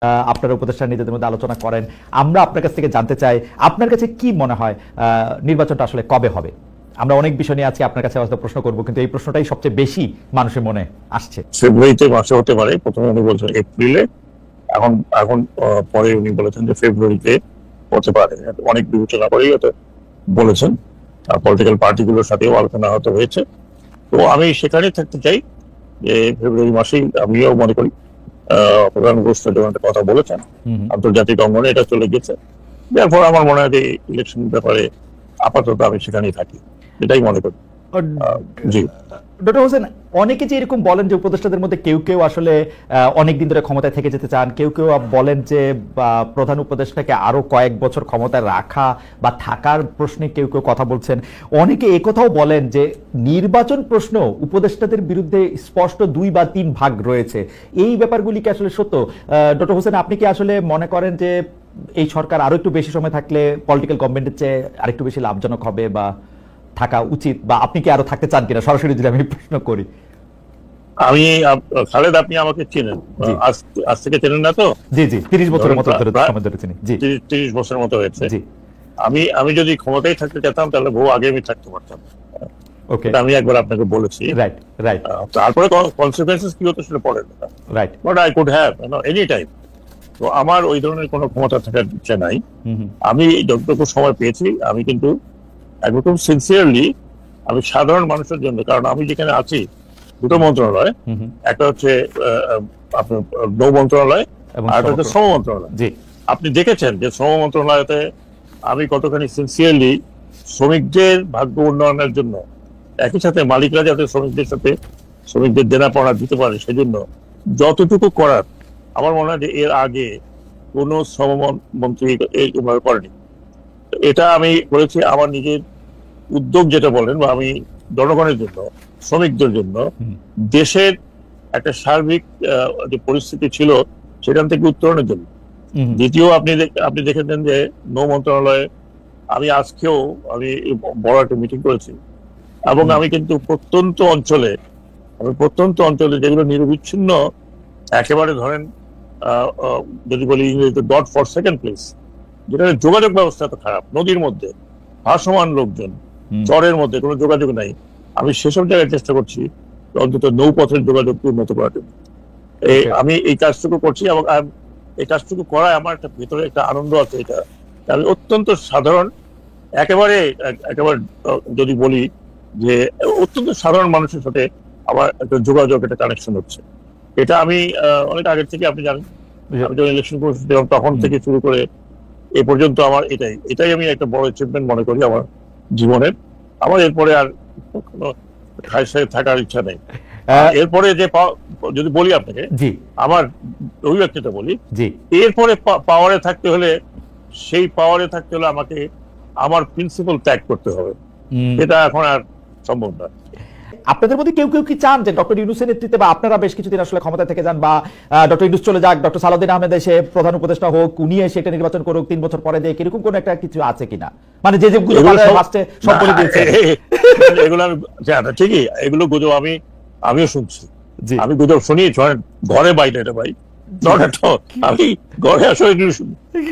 আপনারা উপদেষ্টা নিজেদের মধ্যে আলোচনা করেন। আমরা আপনার কাছ থেকে জানতে চাই, আপনার কাছে কি মনে হয় নির্বাচনটা আসলে কবে হবে? আমরা অনেক বিষয় নিয়ে আজকে আপনার কাছে প্রশ্ন করব, কিন্তু এই প্রশ্নটাই সবচেয়ে বেশি মানুষের মনে আসছে। ফেব্রুয়ারিতে মাসে হতে পারে, প্রথমে উনি বলছেন এপ্রিলে, এখন এখন পরে উনি বলেছেন যে ফেব্রুয়ারিতে হতে পারে। অনেক বিবেচনা করেই হয়তো বলেছেন, পলিটিক্যাল পার্টিগুলোর সাথেও আলোচনা হতে হয়েছে। তো আমি সেখানেই থাকতে চাই যে ফেব্রুয়ারি মাসেই আমিও মনে করি প্রধান উপদেষ্টা যখন একটা কথা বলেছেন আন্তর্জাতিক অঙ্গনে এটা চলে গেছে, যার আমার মনে হয় যে ইলেকশন ব্যাপারে আপাতত আমি সেখানেই থাকি, এটাই মনে করি। জি ডক্টর হোসেন, অনেকে যে এরকম বলেন যে উপদেষ্টাদের মধ্যে কেউ কেউ আসলে অনেকদিন ধরে ক্ষমতায় থেকে যেতে চান, কেউ কেউ বলেন যে প্রধান উপদেষ্টাকে আরো কয়েক বছর ক্ষমতায় রাখা বা থাকার প্রশ্নে কেউ কেউ কথা বলছেন। অনেকে একথাও বলেন যে নির্বাচন প্রশ্ন উপদেষ্টাদের বিরুদ্ধে স্পষ্ট 2 বা 3 ভাগ রয়েছে। এই ব্যাপারগুলি কি আসলে সত্য? ডক্টর হোসেন, আপনি কি আসলে মনে করেন যে এই সরকার আরো একটু বেশি সময় থাকলে পলিটিক্যাল গভর্নমেন্টের চেয়ে আরেকটু বেশি লাভজনক হবে বা থাকা উচিত, বা আপনি কি আরো থাকতে চান কিনা, সরাসরি যদি আমি প্রশ্ন করি? আমি খালেদ, আপনি আমাকে চেনেন, আজ থেকে চেনেন না তো? জি জি, 30 বছরের মতো সময় ধরে চিনি। জি, 30 বছরের মতো হয়েছে। জি, আমি যদি ক্ষমতায় থাকতে চাইতাম তাহলে বহু আগে আমি থাকতে পারতাম। ওকে, আমি একবার আপনাকে বলেছি। Right right. তারপরে কনসিকুয়েন্সেস কি হতো সেটা পড়ে না, right, but I could have any time. তো আমার ওই ধরনের কোনো ক্ষমতা থাকার ইচ্ছা নাই। আমি যতটুকু সময় পেয়েছি আমি কিন্তু একদম সিনসিয়ারলি আমি সাধারণ মানুষের জন্য, কারণ আমি যেখানে আছি দুটো মন্ত্রণালয়, একটা হচ্ছে আপনার নৌ মন্ত্রণালয় আর একটা হচ্ছে শ্রম মন্ত্রণালয়। আপনি দেখেছেন যে শ্রম মন্ত্রণালয়তে আমি কতখানি সিনসিয়ারলি শ্রমিকদের ভাগ্য উন্নয়নের জন্য, একই সাথে মালিকরা যাতে শ্রমিকদের দেনা পাওনা দিতে পারে সেজন্য যতটুকু করার, আমার মনে হয় যে এর আগে কোনো শ্রম মন্ত্রী এইভাবে করেনি। এটা আমি করেছি আমার নিজের উদ্যোগ, যেটা বলেন, বা আমি জনগণের জন্য, শ্রমিকদের জন্য, দেশের একটা সার্বিক যে পরিস্থিতি ছিল সেখান থেকে উত্তরণের জন্য। দ্বিতীয়, আপনি দেখেছেন যে নৌ মন্ত্রণালয়ে আমি আজকেও বড় একটা মিটিং করেছি, এবং আমি কিন্তু প্রত্যন্ত অঞ্চলে যেগুলো নিরবিচ্ছিন্ন, একেবারে ধরেন যদি বলি ইংরেজিতে ডট ফর সেকেন্ড প্লেস, যেখানে যোগাযোগ ব্যবস্থা এত খারাপ, নদীর মধ্যে ভাসমান লোকজন, চরের মধ্যে কোনো যোগাযোগ নাই, আমি সেসব জায়গায় চেষ্টা করছি অন্তত নৌপথের যোগাযোগকে উন্নত করার জন্য। আমি এই কাজটুকু করছি, এবং এই কাজটুকু করায় আমার একটা ভিতরে একটা আনন্দ আছে। এটা আমি অত্যন্ত সাধারণ, একেবারে যদি বলি যে অত্যন্ত সাধারণ মানুষের সাথে আমার একটা যোগাযোগ, একটা কানেকশন হচ্ছে। এটা আমি অনেক আগের থেকে, আপনি জানেন, আমি যখন ইলেকশন করছিলাম তখন থেকে শুরু করে এ পর্যন্ত আমার এটাই আমি একটা বড় অ্যাচিভমেন্ট মনে করি আমার জীবনের। আমার এরপরে আর কোনো থাকার ইচ্ছা নেই। এরপরে যে যদি বলি আপনাকে, আমার অভিব্যক্তিটা বলি, এরপরে পাওয়ারে থাকতে হলে আমাকে আমার প্রিন্সিপাল ত্যাগ করতে হবে, এটা এখন আর সম্ভব নয়। আপনাদের মধ্যে কেউ কেউ কি চান যে ডক্টর ইউনূসের নেতৃত্বে বা আপনারা বেশ কিছুদিন আসলে ক্ষমতা থেকে যান, বা ডক্টর ইউনূস চলে যাক, ডক্টর সালাউদ্দিন আহমেদ এসে প্রধান উপদেষ্টা হোক, উনি এসে এটা নির্বাচন করুক 3 বছর পরে দেয়, এরকম কোন একটা কিছু আছে কিনা? মানে যে সব বলে দিয়েছে এগুলো ঠিকই, এগুলো গুজব আমিও শুনছি, আমি গুজব শুনি ঘরে বাইরে, এটা ভাই আমি ঘরে আসলে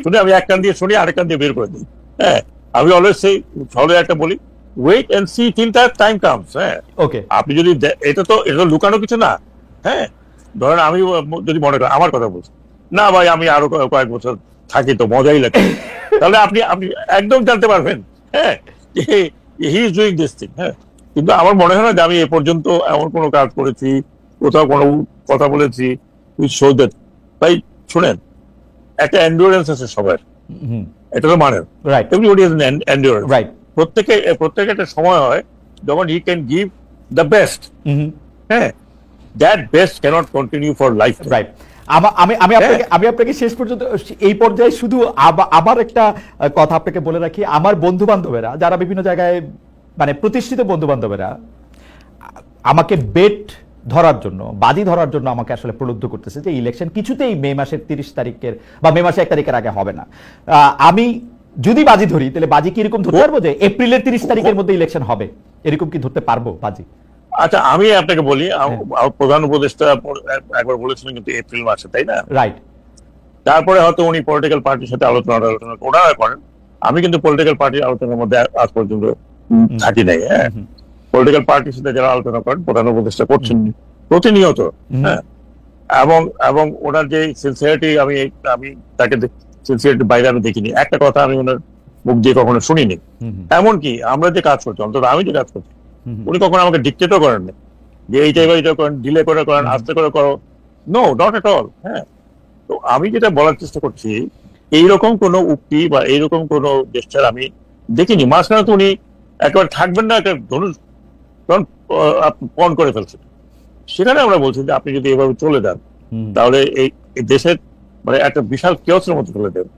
শুনে আমি এক কান দিয়ে শুনি, আরেক কান দিয়ে বের করে দিই। হ্যাঁ, আমি অলওয়েজ সেই ফলো একটা বলি, wait and see till that time comes. হ্যাঁ, ওকে, আপনি যদি এটা তো লুকানো কিছু না। হ্যাঁ, ধরেন আমি যদি মনে করেন, আমার কথা বলছি না ভাই, আমি আরো কয়েক বছর থাকি তো মজাই লাগে, তাহলে আপনি একদম জানতে পারবেন হ্যাঁ he is doing this thing. হ্যাঁ, কিন্তু আমার মনে হয় না যে আমি এ পর্যন্ত এমন কোনো কাজ করেছি, কোথাও কোনো কথা বলেছি ভাই। শুনেন, একটা এন্ডুরেন্স আছে সবার, এটা তো মানেন, এভরিবডি হ্যাজ অ্যান এন্ডুরেন্স। প্রত্যেকে একটা সময় হয় যখন he can give the best. হ্যাঁ, that best cannot continue for life. Right. আমি আপনাকে শেষ পর্যন্ত এই পর্যায়ে শুধু আমার একটা কথা আপনাকে বলে রাখি, আমার বন্ধু বান্ধবেরা যারা বিভিন্ন জায়গায়, মানে প্রতিষ্ঠিত বন্ধু বান্ধবেরা আমাকে বেট ধরার জন্য, বাজি ধরার জন্য আমাকে আসলে প্রলুব্ধ করতেছে যে ইলেকশন কিছুতেই মে মাসের 30 তারিখের বা মে মাসের 1 তারিখের আগে হবে না। আমি যদি বাজি ধরি তাহলে বাজি কি এরকম ধরতে পারবো যে এপ্রিলের 30 তারিখের মধ্যে ইলেকশন হবে, এরকম কি ধরতে পারবো বাজি? আচ্ছা, আমি আপনাকে বলি, প্রধান উপদেষ্টা একবার বলেছিলেন কিন্তু এপ্রিল মাসে, তাই না? রাইট। তারপরে হয়তো উনি পলিটিক্যাল পার্টির সাথে আলোচনা ওনারা করেন। আমি কিন্তু পলিটিক্যাল পার্টির আলোচনার মধ্যে আজ পর্যন্ত থাকি নাই। হ্যাঁ, পলিটিক্যাল পার্টির সাথে যারা আলোচনা করেন, প্রধান উপদেষ্টা করছেন প্রতিনিয়ত। হ্যাঁ, এবং ওনার যে সিনসিয়ারিটি, আমি তাকে সিনসিয়ারিটির বাইরে আমি দেখিনি। একটা কথা আমি ওনার মুখ দিয়ে কখনো শুনিনি। এমনকি আমরা যে কাজ করছি, অন্তত আমি যে কাজ করছি, উনি কখনো আমাকে ডিক্টেটও করেন না যে এইটা এবার এটা করেন, ডিলে করে করেন, আস্তে করে করো। No, not at all. হ্যাঁ, তো আমি যেটা বলার চেষ্টা করছি, এইরকম কোন উক্তি বা এইরকম কোন জেস্টার আমি দেখিনি। মাঝখানে তো উনি একেবারে থাকবেন না, একটা ধনুষ পণ করে ফেলছেন। সেখানে আমরা বলছি যে আপনি যদি এভাবে চলে যান, তাহলে এই দেশের মানে একটা বিশাল কেওসের মতো চলে যাবেন।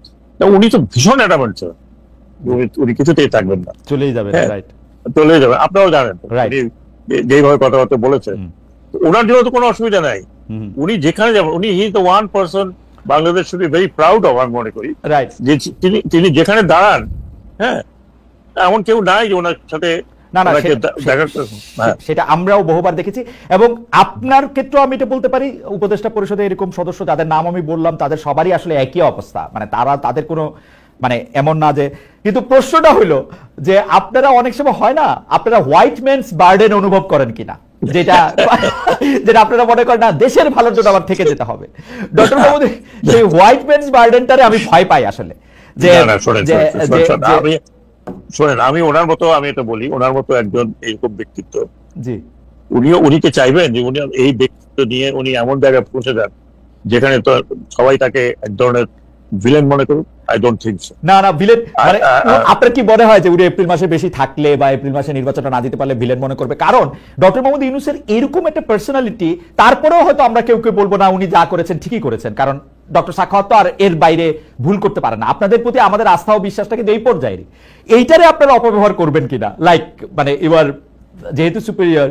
উনি তো ভীষণ অ্যাডামেন্ট ছিলেন, উনি কিছুতেই থাকবেন না, চলেই যাবেন। রাইট, চলে যাবেন। আপনারাও জানেন যেইভাবে কথাবার্তা বলেছেন, ওনার জন্য তো কোনো অসুবিধা নাই। উনি যেখানে যাবেন, উনি he is the one person Bangladesh should be very proud of, আমি মনে করি। রাইট, যে তিনি যেখানে দাঁড়ান, হ্যাঁ, এমন কেউ নাই যে ওনার সাথে না, সেটা আমরাও বহুবার দেখেছি। এবং আপনার ক্ষেত্রেও আমি এটা বলতে পারি, উপদেষ্টা পরিষদে এরকম সদস্য যাদের নাম আমি বললাম, তাদের সবারই আসলে একই অবস্থা। মানে তাদের কোনো মানে এমন না যে, কিন্তু প্রশ্নটা হইলো যে আপনারা অনেক সময় হয় না, আপনারা হোয়াইট ম্যানস বার্ডেন অনুভব করেন কিনা, যেটা আপনারা মনে করেন না দেশের ভালোর জন্য আবার থেকে যেতে হবে। ডক্টর মোহাম্মদ, সেই হোয়াইট ম্যানস বার্ডেনটারে আমি ভয় পাই আসলে। যে শোনেন, আমি ওনার মতো, আমি এটা বলি, ওনার মতো একজন এইরকম ব্যক্তিত্ব, জি, উনি কি চাইবেন যে উনি এই ব্যক্তিত্ব নিয়ে উনি এমন জায়গায় পৌঁছে যান যেখানে তো সবাই তাকে এক ধরনের ভিলেন মনে করুক? I don't think so. না, ভিলেন মানে আপনার কি মনে হয় যে উনি এপ্রিল মাসে বেশি থাকলে বা এপ্রিল মাসে নির্বাচনটা না দিতে পারলে ভিলেন মনে করবে? কারণ ডক্টর মোহাম্মদ ইউনূসের এরকম একটা পার্সোনালিটি, তারপরেও হয়তো আমরা কেউ বলবো না উনি যা করেছেন ঠিকই করেছেন, কারণ ডক্টর সাখাওয়াত তো আর এর বাইরে ভুল করতে পারে না। আপনাদের প্রতি আমাদের আস্থা ও বিশ্বাসটা কিন্তু এই পর্যায়ে, এইটারে আপনারা অপব্যবহার করবেন কিনা? লাইক মানে এবার যেহেতু সুপিরিয়র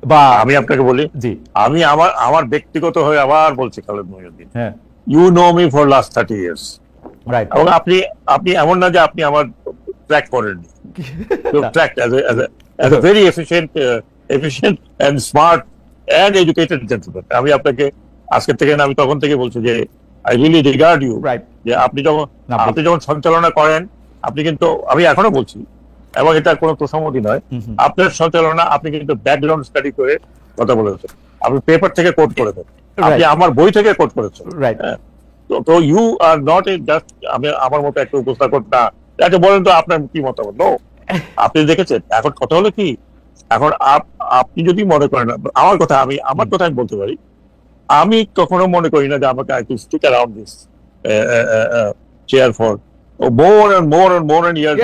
বা আমি আপনাকে বলি, জি, আমি আমার ব্যক্তিগত হয়ে আবার বলছি, খালেদ মহিউদ্দিন, হ্যাঁ, you know me for last 30 years, right, এবং আপনি এমন না যে আপনি আমার ট্র্যাক করেননি। Track as a very efficient and smart and educated gentleman. আমি আপনাকে আজকে থেকে না, আমি তখন থেকে বলছি যে I really regard you. Right, যে আপনি যখন সঞ্চালনা করেন, আপনি কিন্তু, আমি এখনো বলছি, এবং এটা কোনো প্রসঙ্গই নয়, আপনার সঞ্চালনা আপনি কিন্তু ব্যাকগ্রাউন্ড স্টাডি করে কথা বলেছেন, আপনি পেপার থেকে কোট করেছেন, আপনি আমার বই থেকে কোট করেছেন। রাইট, তো you are not a just আমার মতো একটা উপস্থাপক না। আচ্ছা বলেন তো আপনার কি মতামত? নো, আপনি দেখেছেন। এখন কথা হলো কি, এখন আপনি যদি মনে করেন আমার কথা, আমার কথা আমি বলতে পারি, আমি কখনো মনে করি না যে আমাকে I can stick around this chair for more and more and more and years.